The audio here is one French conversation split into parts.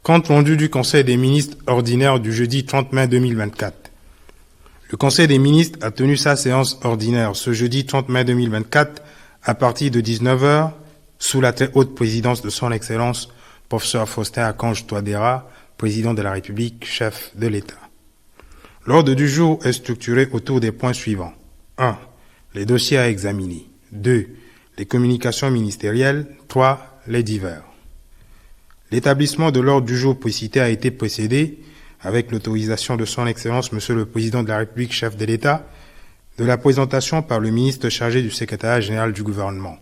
Compte rendu du Conseil des ministres ordinaire du jeudi 30 mai 2024. Le Conseil des ministres a tenu sa séance ordinaire ce jeudi 30 mai 2024 à partir de 19h sous la très haute présidence de son Excellence, professeur Faustin Archange Touadéra, président de la République, chef de l'État. L'ordre du jour est structuré autour des points suivants. 1. Les dossiers à examiner. 2. Les communications ministérielles. 3. Les divers. L'établissement de l'ordre du jour précité a été précédé, avec l'autorisation de son Excellence, Monsieur le Président de la République, chef de l'État, de la présentation par le ministre chargé du secrétariat général du gouvernement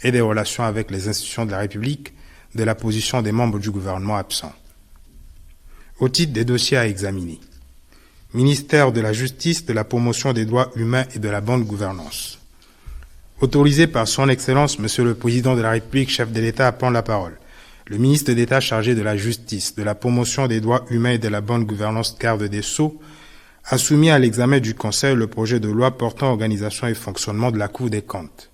et des relations avec les institutions de la République de la position des membres du gouvernement absents. Au titre des dossiers à examiner. Ministère de la Justice, de la promotion des droits humains et de la bonne gouvernance. Autorisé par son Excellence, Monsieur le Président de la République, chef de l'État, à prendre la parole. Le ministre d'État chargé de la Justice, de la promotion des droits humains et de la bonne gouvernance, garde des Sceaux, a soumis à l'examen du Conseil le projet de loi portant organisation et fonctionnement de la Cour des comptes.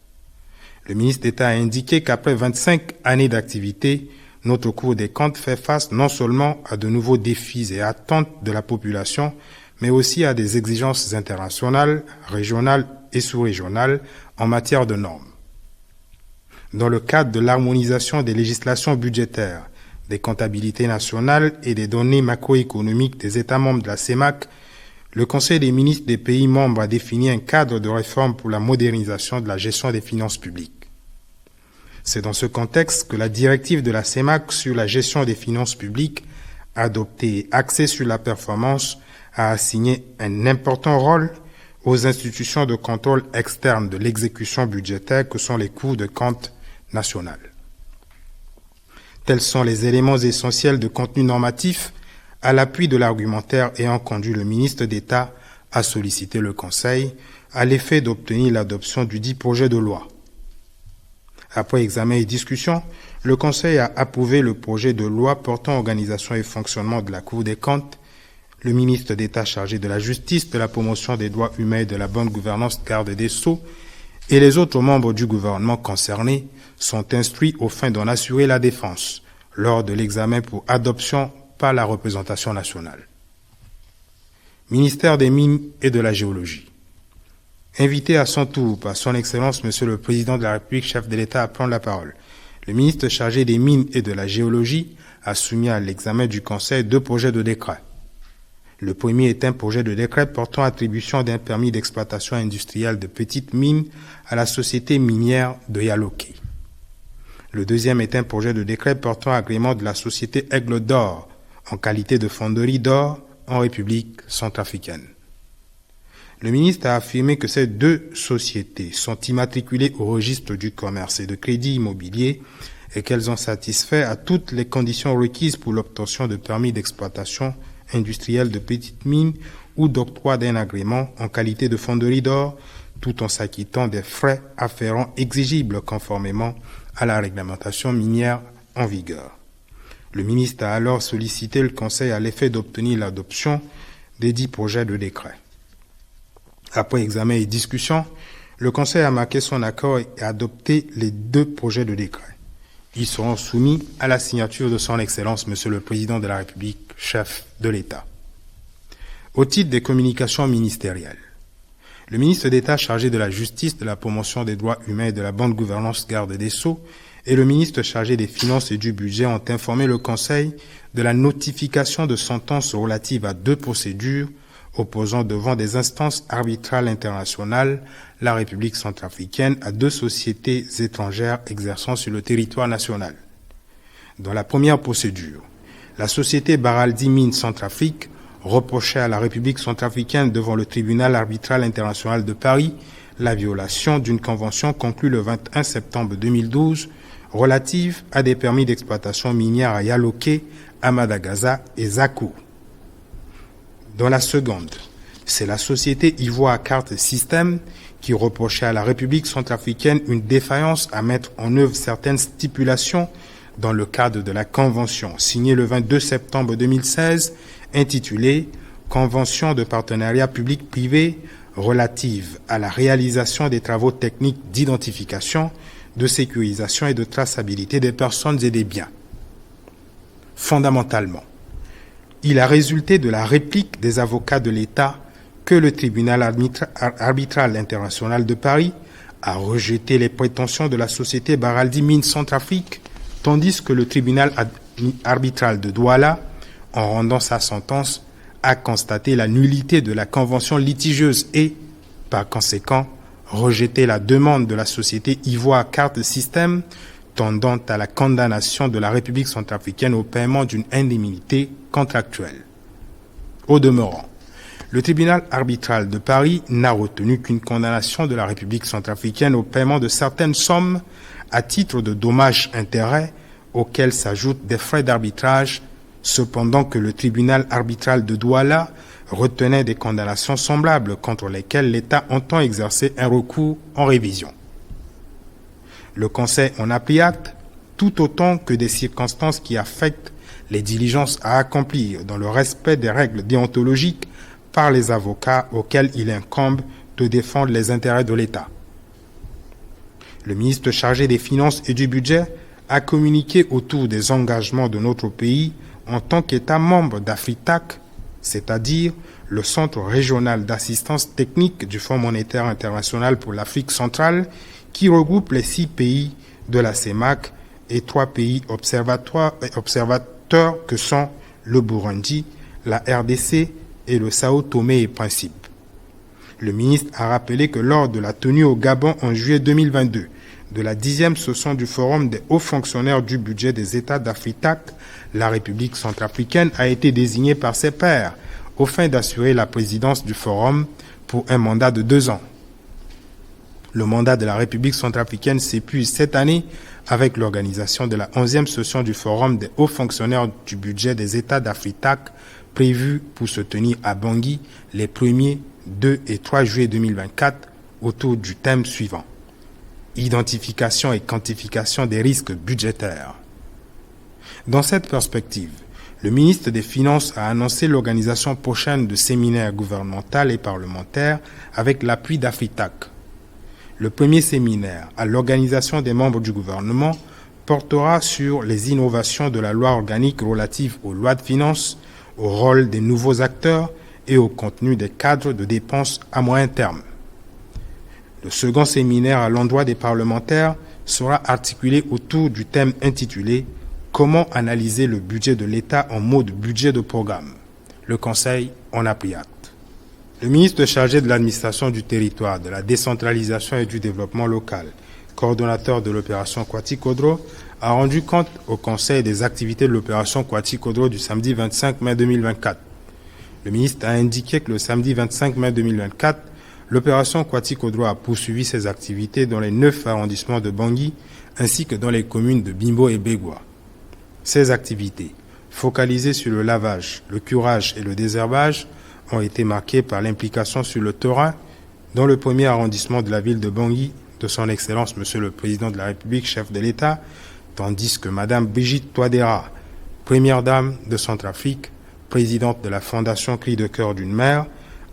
Le ministre d'État a indiqué qu'après 25 années d'activité, notre Cour des comptes fait face non seulement à de nouveaux défis et attentes de la population, mais aussi à des exigences internationales, régionales et sous-régionales en matière de normes. Dans le cadre de l'harmonisation des législations budgétaires, des comptabilités nationales et des données macroéconomiques des États membres de la CEMAC, le Conseil des ministres des pays membres a défini un cadre de réforme pour la modernisation de la gestion des finances publiques. C'est dans ce contexte que la directive de la CEMAC sur la gestion des finances publiques, adoptée et axée sur la performance, a assigné un important rôle aux institutions de contrôle externe de l'exécution budgétaire que sont les cours de compte nationales. Tels sont les éléments essentiels de contenu normatif à l'appui de l'argumentaire ayant conduit le ministre d'État à solliciter le Conseil à l'effet d'obtenir l'adoption du dit projet de loi. Après examen et discussion, le Conseil a approuvé le projet de loi portant organisation et fonctionnement de la Cour des comptes. Le ministre d'État chargé de la Justice, de la promotion des droits humains et de la bonne gouvernance, garde des Sceaux, et les autres membres du gouvernement concernés sont instruits aux fins d'en assurer la défense lors de l'examen pour adoption par la représentation nationale. Ministère des Mines et de la Géologie. Invité à son tour par son Excellence, Monsieur le Président de la République, chef de l'État, à prendre la parole, le ministre chargé des Mines et de la Géologie a soumis à l'examen du Conseil 2 projets de décret. Le premier est un projet de décret portant attribution d'un permis d'exploitation industrielle de petites mines à la société minière de Yaloké. Le deuxième est un projet de décret portant agrément de la société Aigle d'Or en qualité de fonderie d'or en République centrafricaine. Le ministre a affirmé que ces 2 sociétés sont immatriculées au registre du commerce et de crédit immobilier et qu'elles ont satisfait à toutes les conditions requises pour l'obtention de permis d'exploitation industrielle de petites mines ou d'octroi d'un agrément en qualité de fonderie d'or, tout en s'acquittant des frais afférents exigibles conformément à la réglementation minière en vigueur. Le ministre a alors sollicité le Conseil à l'effet d'obtenir l'adoption des 10 projets de décret. Après examen et discussion, le Conseil a marqué son accord et a adopté les 2 projets de décret. Ils seront soumis à la signature de son Excellence, Monsieur le Président de la République, chef de l'État. Au titre des communications ministérielles, le ministre d'État chargé de la Justice, de la promotion des droits humains et de la bonne gouvernance, garde des Sceaux, et le ministre chargé des Finances et du Budget ont informé le Conseil de la notification de sentences relatives à 2 procédures opposant devant des instances arbitrales internationales la République centrafricaine à 2 sociétés étrangères exerçant sur le territoire national. Dans la première procédure, la société Baraldi Mines Centrafrique reprochait à la République centrafricaine devant le tribunal arbitral international de Paris la violation d'une convention conclue le 21 septembre 2012 relative à des permis d'exploitation minière à Yaloké, à Madagaza et Zakou. Dans la seconde, c'est la société Ivoire Carte System qui reprochait à la République centrafricaine une défaillance à mettre en œuvre certaines stipulations dans le cadre de la convention signée le 22 septembre 2016 intitulée « Convention de partenariat public-privé relative à la réalisation des travaux techniques d'identification, de sécurisation et de traçabilité des personnes et des biens ». fondamentalement. Il a résulté de la réplique des avocats de l'État que le tribunal arbitral international de Paris a rejeté les prétentions de la société Baraldi Mines Centrafrique, tandis que le tribunal arbitral de Douala, en rendant sa sentence, a constaté la nullité de la convention litigieuse et, par conséquent, rejeté la demande de la société Ivoire Carte System tendant à la condamnation de la République centrafricaine au paiement d'une indemnité contractuelle. Au demeurant, le tribunal arbitral de Paris n'a retenu qu'une condamnation de la République centrafricaine au paiement de certaines sommes à titre de dommages-intérêts auxquels s'ajoutent des frais d'arbitrage, cependant que le tribunal arbitral de Douala retenait des condamnations semblables contre lesquelles l'État entend exercer un recours en révision. Le Conseil en a pris acte, tout autant que des circonstances qui affectent les diligences à accomplir dans le respect des règles déontologiques par les avocats auxquels il incombe de défendre les intérêts de l'État. Le ministre chargé des Finances et du Budget a communiqué autour des engagements de notre pays en tant qu'État membre d'AFRITAC, c'est-à-dire le Centre régional d'assistance technique du Fonds monétaire international pour l'Afrique centrale, qui regroupe les 6 pays de la CEMAC et 3 pays observateurs que sont le Burundi, la RDC et le Sao Tomé et Principe. Le ministre a rappelé que lors de la tenue au Gabon en juillet 2022 de la 10e session du Forum des hauts fonctionnaires du budget des États d'AFRITAC, la République centrafricaine a été désignée par ses pairs aux fins d'assurer la présidence du Forum pour un mandat de 2 ans. Le mandat de la République centrafricaine s'épuise cette année avec l'organisation de la 11e session du Forum des hauts fonctionnaires du budget des États d'AFRITAC prévue pour se tenir à Bangui les 1er, 2 et 3 juillet 2024 autour du thème suivant: identification et quantification des risques budgétaires. Dans cette perspective, le ministre des Finances a annoncé l'organisation prochaine de séminaires gouvernementaux et parlementaires avec l'appui d'AFRITAC. Le premier séminaire à l'organisation des membres du gouvernement portera sur les innovations de la loi organique relative aux lois de finances, au rôle des nouveaux acteurs et au contenu des cadres de dépenses à moyen terme. Le second séminaire à l'endroit des parlementaires sera articulé autour du thème intitulé « Comment analyser le budget de l'État en mode budget de programme ». Le Conseil en a pris acte. Le ministre chargé de l'administration du territoire, de la décentralisation et du développement local, coordonnateur de l'opération Kwati-Kodro, a rendu compte au Conseil des activités de l'opération Kwati-Kodro du samedi 25 mai 2024. Le ministre a indiqué que le samedi 25 mai 2024, l'opération Kwati-Kodro a poursuivi ses activités dans les 9 arrondissements de Bangui ainsi que dans les communes de Bimbo et Begwa. Ces activités, focalisées sur le lavage, le curage et le désherbage, ont été marquées par l'implication sur le terrain dans le premier arrondissement de la ville de Bangui de son Excellence Monsieur le Président de la République, chef de l'État, tandis que Madame Brigitte Touadéra, première dame de Centrafrique, présidente de la Fondation Cri de cœur d'une mère,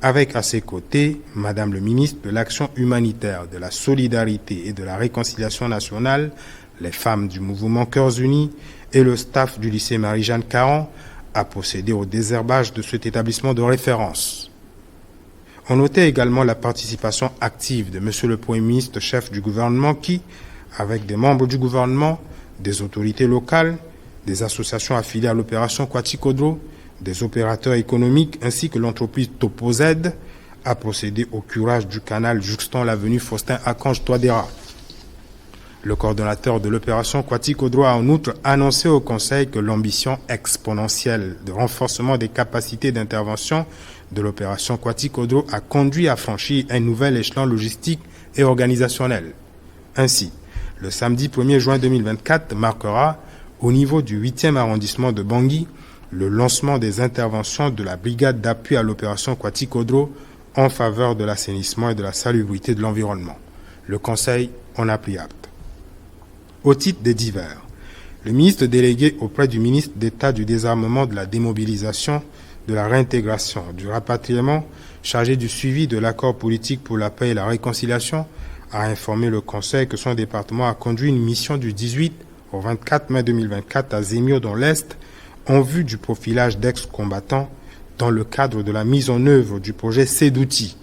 avec à ses côtés Madame le ministre de l'Action humanitaire, de la solidarité et de la réconciliation nationale, les femmes du mouvement Cœurs Unis et le staff du lycée Marie-Jeanne Caron, a procédé au désherbage de cet établissement de référence. On notait également la participation active de Monsieur le Premier ministre, chef du gouvernement, qui, avec des membres du gouvernement, des autorités locales, des associations affiliées à l'opération Kwati-Kodro, des opérateurs économiques ainsi que l'entreprise TopoZ, a procédé au curage du canal juxtant l'avenue Faustin-Archange Touadéra. Le coordonnateur de l'opération Kwati-Kodro a en outre annoncé au Conseil que l'ambition exponentielle de renforcement des capacités d'intervention de l'opération Kwati-Kodro a conduit à franchir un nouvel échelon logistique et organisationnel. Ainsi, le samedi 1er juin 2024 marquera, au niveau du 8e arrondissement de Bangui, le lancement des interventions de la brigade d'appui à l'opération Kwati-Kodro en faveur de l'assainissement et de la salubrité de l'environnement. Le Conseil en a pris acte. Au titre des divers, le ministre délégué auprès du ministre d'État du désarmement, de la démobilisation, de la réintégration, du rapatriement, chargé du suivi de l'accord politique pour la paix et la réconciliation, a informé le Conseil que son département a conduit une mission du 18 au 24 mai 2024 à Zémio dans l'Est en vue du profilage d'ex-combattants dans le cadre de la mise en œuvre du projet Sedouti,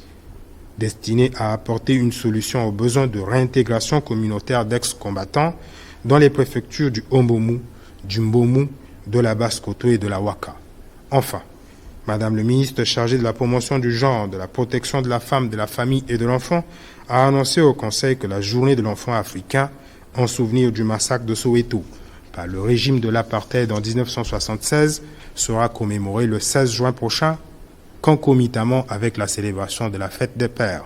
destiné à apporter une solution aux besoins de réintégration communautaire d'ex-combattants dans les préfectures du Ombomu, du Mbomu, de la Basse-Koto et de la Waka. Enfin, Madame le ministre chargé de la promotion du genre, de la protection de la femme, de la famille et de l'enfant a annoncé au Conseil que la journée de l'enfant africain, en souvenir du massacre de Soweto par le régime de l'apartheid en 1976, sera commémorée le 16 juin prochain, concomitamment avec la célébration de la fête des pères.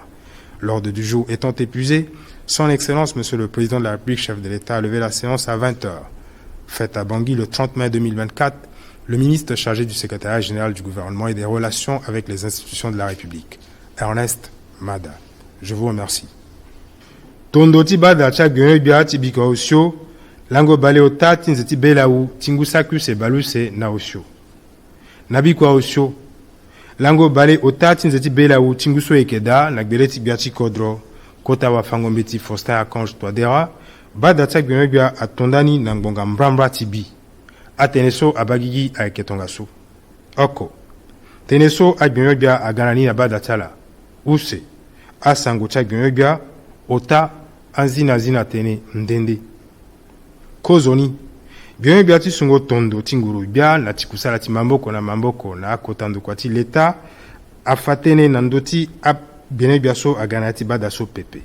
L'ordre du jour étant épuisé, Son Excellence, Monsieur le Président de la République, chef de l'État, a levé la séance à 20h. Fête à Bangui le 30 mai 2024, le ministre chargé du secrétariat général du gouvernement et des relations avec les institutions de la République, Ernest Mada. Je vous remercie. Tondoti bada cha gwenye bia tibika osio, lango bale ota tinzeti belaou, tingusaku se baluse na osio. Nabi kwa osio, lango bale ota tinzeti belaou, tinguso ekeda, nagbele tibiati kodro, kota wa fangombeti fosta akange toadera, bada cha gwenye bia atondani nangbonga mbrambra tibi. Ateneso abagigi aiketongasu. Oko. Teneso agbionyogbia aganani na bada tala. Use. Asango cha gbionyogbia ota anzina zina tene ndende. Kozoni. Gbionyogbia ti sungo tondo tinguru bia na tikusala ti mamboko na akotandu kwa ti leta afatene nandoti agbionyogbia so aganati bada so pepe.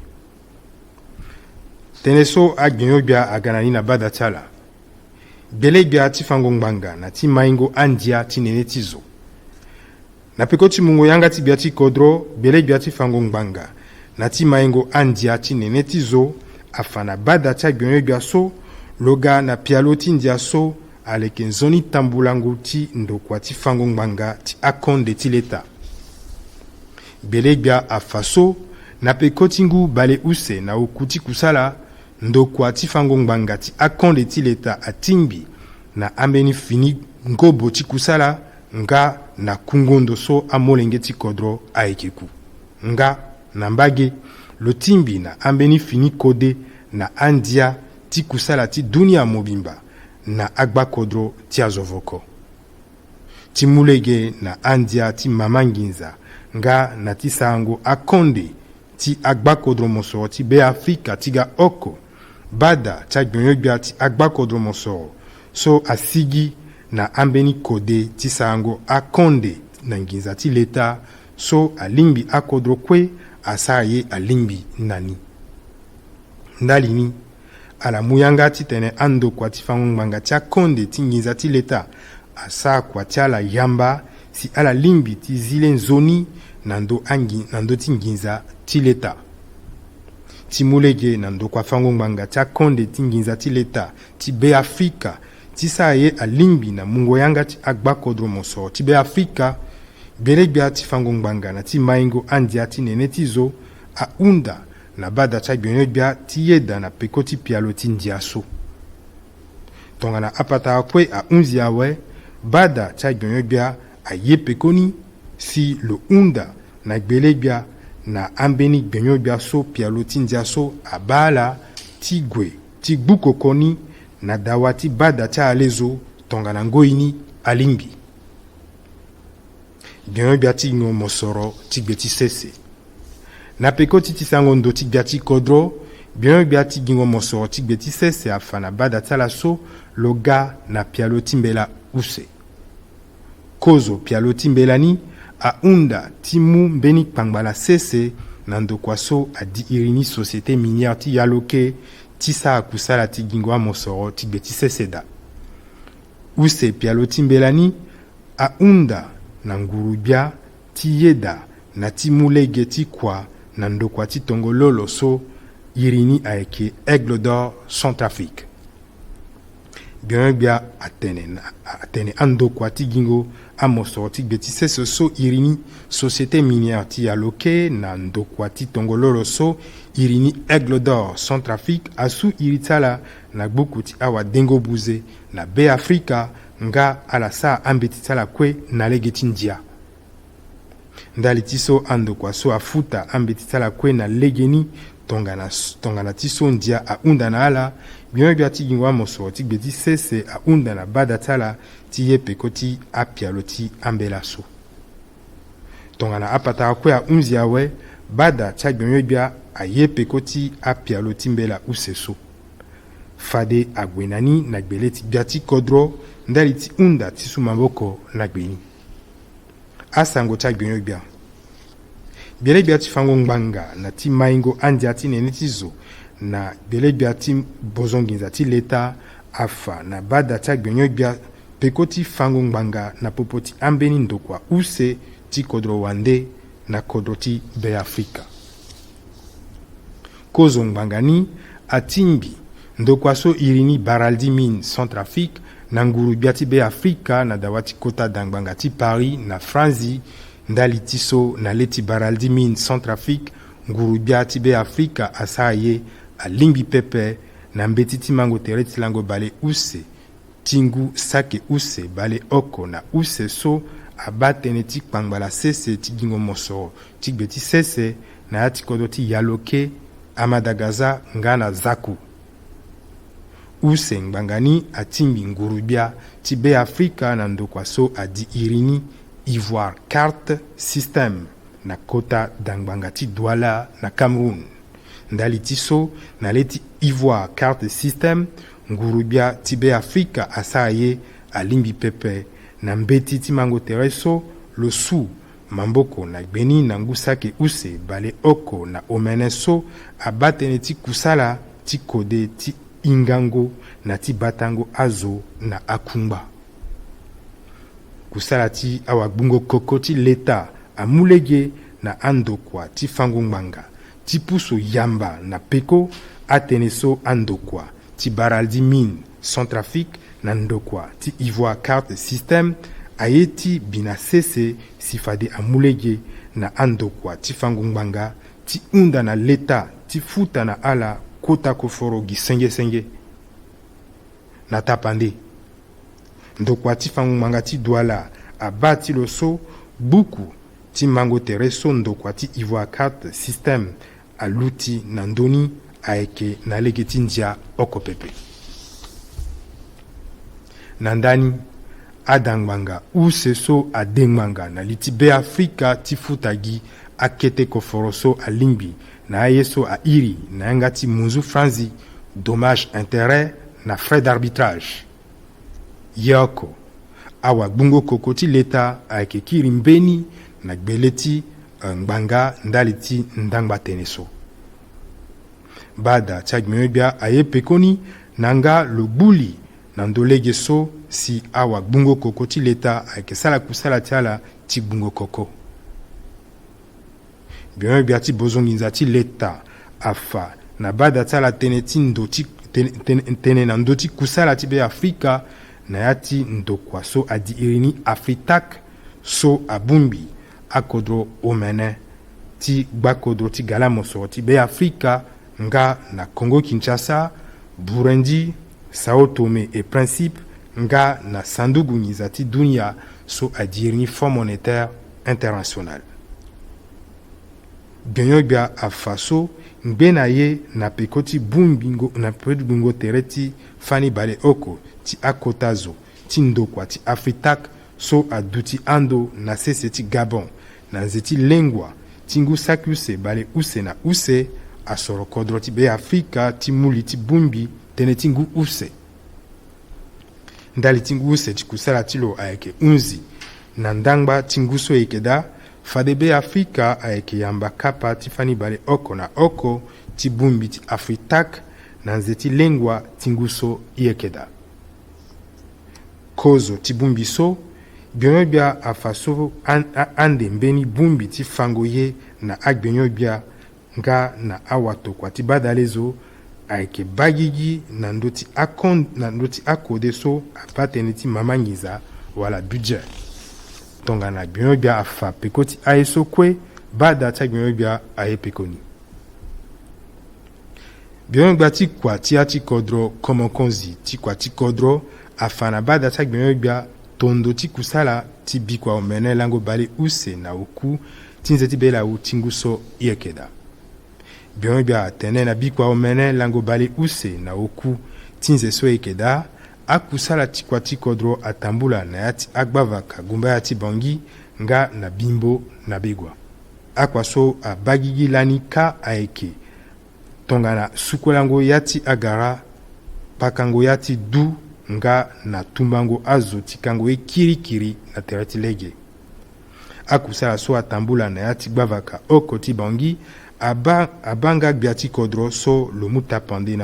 Teneso agbionyogbia aganani na bada tala. Belegbia ti fangongbanga na ti maingo andia ti nene ti zo. Na peko ti mungo yanga ti bia ti kodro, belegbia ti fangongbanga na ti maingo andia ti nene ti zo, afana bada ti agbionyogbia so, loga na pialo ti ndia so, aleke nzoni tambulangu ti ndokwa ti fangongbanga ti akonde ti leta. Belegbia afaso, na peko ti ngu bale use na oku ti kusala, ndokwa ti fangongbanga ti akonde ti leta atimbi na ambeni fini ngobo ti kusala nga na kungondo so amolenge ti kodro aekeku. Nga na mbage lo timbi na ambeni fini kode na andia ti kusala ti dunia mobimba na agba kodro ti azovoko. Ti mulege na andia ti mamanginza nga na ti sango akonde ti agba kodro mosoro ti be Afrika tiga oko. Bada cha gbionyogbia ti agba kodro mosoro so asigi na ambeni kode ti sango akonde na nginza ti leta so alimbi akodro kwe asaye alimbi nani. Ndalini ala muyanga ti tene ando kwa ti fangongbanga ti akonde ti nginza ti leta asa kwa ti ala yamba si ala limbi ti zile nzoni nando ti nginza ti leta. Ti mulege na ndokwa fangongbanga ti akonde ti nginza ti leta ti be Afrika ti saye alimbi na mungo yanga ti agba kodro mosoro ti be Afrika, belegbia ti fangongbanga na ti maingo andia ti nene ti zo aunda na bada ti agbionyogbia ti yeda na peko ti pialo ti ndia so. Tongana apata akwe aunzi awe, bada ti agbionyogbia aye pekoni si lo unda na gbelegbia na ambeni gbionyogbia so pialo ti ndia so abala ti gwe ti gbukokoni na dawa ti bada ti alezo tongana ngoini alimbi. Gbionyogbia ti ngo mosoro ti gbe ti sese. Na peko ti sango ndo ti gbia ti kodro, gbionyogbia ti gingo mosoro ti gbe ti sese afana bada ti ala so loga na pialo ti mbela use. Kozo pialo ti mbela ni aunda ti mu mbeni kpangbala sese na ndokwa so adi irini société minière ti yaloke ti sa akusala ti gingo amosoro ti gbe ti sese da. Use pialo ti mbela ni aunda na ngurubia ti yeda na ti mulege ti kwa na ndokwa ti tongololo so irini aeke Aigle d'Or Centrafrique. Gbionyogbia atene andokwa ti gingo amosoro ti gbe ti sese so irini société minière ti yaloke na ndokwa ti tongololo so irini Aigle d'Or Centrafrique asu iri tala na gboku ti awa dengo buze na be Afrika nga ala sa ambeti tala kwe na lege ti ndia. Ndali ti so andokwa so afuta ambeti tala kwe na lege ni tongana ti so ndia aunda na ala, gbionyogbia ti gingo amosoro ti gbe ti sese aunda na bada tala ti ye pekoti apialo ti ambela so. Tongana apata kwe a unzi awe bada chagbemyo bia a ye pekoti apialo ti mbela use so. Fade agwenani nagbele ti bia ti kodro ndali ti unda ti su maboko nagbeni. Asango chagbemyo bia. Biele bia ti fango ngbanga na ti maingo andia ti nene ti zo na biele bia ti bozonginza ti leta afa na bada chagbemyo bia pekoti fango ngbanga na popo ti ambeni ndokwa use ti kodro wande na kodro ti be Afrika. Kozo ngbangani atimbi ndokwa so irini baraldi mine Centrafrique na nguru bia ti be Afrika na dawati kota dangbanga ti Paris na Franzi ndali ti so na leti baraldi mine Centrafrique nguru bia ti be Afrika asa ye a limbi pepe na mbeti ti mango tere ti lango bale use tingu sake use bale oko na use so abatene ti kpangbala sese ti gingo mosoro ti gbe ti sese na ya ti kodo ti yaloke amadagaza nga na zaku. Use ngbangani atimbi nguru bia ti be Afrika na ndokwa so adi irini Ivoire carte système na kota dangbanga ti Douala na Cameroun. Ndali ti so na leti Ivoire carte système nguru bia ti be Afrika asa ye alimbi pepe na mbeti ti mango tere so lo su mamboko na gbeni na ngusake use bale oko na omene so abatene ti kusala ti kode ti ingango na ti batango azo na akumba. Kusala ti awagbungo koko ti leta amulege na andokwa ti fango ngbanga ti puso yamba na peko atene so andokwa ti baraldi mine Centrafrique na ndokwa ti Ivoire carte système ayeti bina sese sifade amulege na andokwa ti fango ngbanga ti unda na leta ti futa na ala kota koforo gi senge na tapande. Ndokwa ti fango ngbanga ti Douala abati lo so buku ti mango tere so ndokwa ti Ivoire carte système aluti na ndoni aeke na lege ti ndia oko pepe. Nandani adangbanga use so adengbanga na liti be Afrika ti futagi akete koforo so alimbi na aye so a iri na yanga ti munzu franzi dommage intérêt na frais d'arbitrage. Yoko awa gbungo koko ti leta ayeke kiri mbeni na gbele ti ngbanga ndali ti ndangba tene so. Bada chagbemyo bia aye pekoni nanga lo buli na ndolege so si awa gbungo koko ti leta ayeke sala kusala ti ala ti gbungo koko. Biemyo bia ti bozonginza ti leta afa na bada ti ala tene ti ndo ti tene na ndo ti kusala ti be Afrika na ya ti ndokwa so adi irini Afritak so abumbi akodro omene ti gbakodro ti gala mosoro ti be Afrika nga na Congo Kinshasa, Burundi, Sao Tome et Principe nga na sandugu ngiza ti dunia so adi irini Fonds monétaire international. Bienyo bia afa so ngbe na ye na pekoti bumbingo na pedbingo tereti fani bale oko ti akotazo ti ndokwa ti Afritak so aduti ando na sese ti Gabon na nzeti lengwa ti ngu sakiuse bale use na use asoro kodro ti be Afrika ti muli ti bumbi tene ti ngu use. Ndali ti ngu use ti kusala ti lo ayeke unzi na ndangba ti ngu so yeke da fade be Afrika ayeke yamba kapa ti fani bale oko na oko ti bumbi ti Afritak na nzeti lengwa ti ngu so yeke da. Kozo ti bumbi so bienyo bia afa so ande mbeni bumbi ti fango ye na agbienyo bia nga na awatokwa ti badale zo ayeke bagigi na ndo ti akode so apatene ti mama ngiza wala budget. Tongana bienyo bia afa pekoti aye so kue bada ti agbienyo bia aye pekoni. Bienyo bia ti kwa ti a ti kodro komokonzi ti kwa ti kodro afa na bada ti agbienyo bia tondo ti kusala ti bikua omene lango bale use na oku ti nzeti be la u ti ngu so yeke da. Bienyo bia atene na bikua omene lango bale use na oku ti nze so yeke da akusala ti kua ti kodro atambula na ya ti agbavaka gumba ya ti bangi nga na bimbo na begwa. Akua so abagigi lani ka aeke tongana sukolango ya ti agara pakango ya ti du nga na tumbango azo tikango e kirikiri na tere ti lege. Akusala so atambula na ya ti gbavaka oko ti bangi abanga gbia ti kodro so lo mu tapande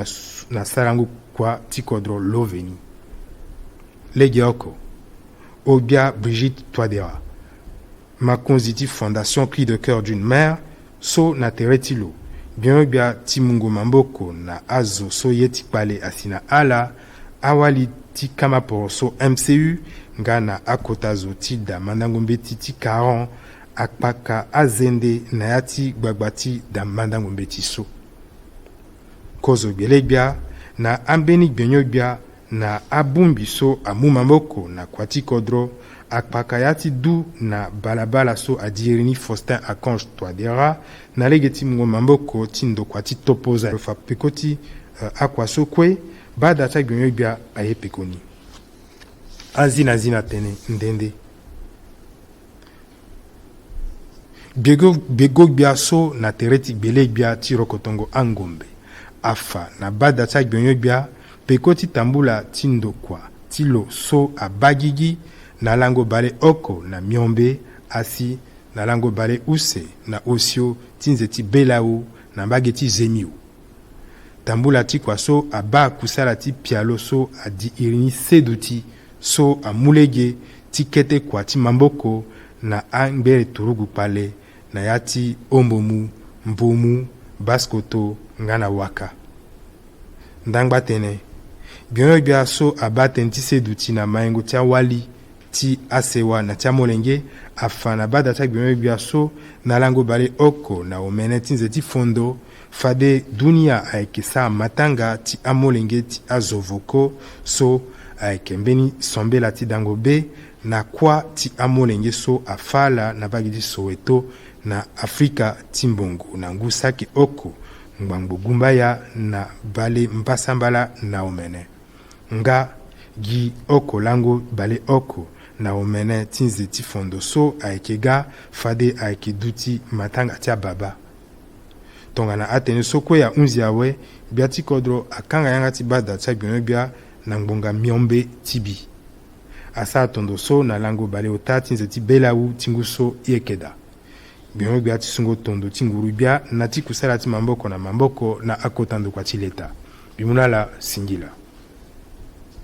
na salango kua ti kodro lo veni. Lege oko Obia Brigitte Touadéra makonzi ti fondation Cri de cœur d'une mère so na tere ti lo bien bia ti mungo mamboko na azo so ye ti kpale asi na ala awali ti kamaporo so MCU nga na akota zo ti da mandango mbeti ti 40 akpaka azende na ya ti gbagba ti da mandango mbeti so. Kozo gbele gbia na ambeni gbenyo gbia na abumbi so amu mamboko na kua ti kodro akpaka ya ti du na balabala so adierini Faustin Archange Touadéra na lege ti mungo mamboko ti ndokua ti topoza fa peko ti akua so kue bada ti agbenyo gbia aye peko ni. Azina tene ndende. Bego gbia so na tere ti gbele gbia ti rokotongo angombe. Afa na bada ti agbenyo gbia peko ti tambula ti ndokua ti lo so abagigi na lango bale oko na miombe asi na lango bale use na osio ti nze ti belau na mbage ti zemiu. Tambula ti kua so aba kusala ti pialo so adi irini sedu ti so amulege ti kete kua ti mamboko na angbere turugu pale na ya ti ombomu, mbomu, baskoto nga na waka. Ndangba tene bionyo bia so aba tene ti sedu ti na mayengo ti awali ti asewa na ti amolenge afa na bada ti agbenyo bia so na lango bale oko na omene ti nze ti fondo fade dunia ayeke sa matanga ti amolenge ti azovoko so ayeke mbeni sombela ti dango be na kua ti amolenge so afala na bagi ti Soweto na Afrika ti mbongo na ngu saki oko ngbangbo gumba ya na bale mpasambala na omene nga gi oko lango bale oko na omene ti nze ti fondo so ayeke ga fade ayeke duti matanga ti ababa. Tongana atene so kue ya unzi awe bia ti kodro akanga yanga ti bada ti agbenyo bia na ngbonga miombe ti bi. Asa atondo so na lango bale ota ti nze ti belau ti ngu so yekeda. Bionyo bia ti sungo tondo ti nguru bia na ti kusala ti mamboko na akota ndokua ti leta. Bimuna la singila.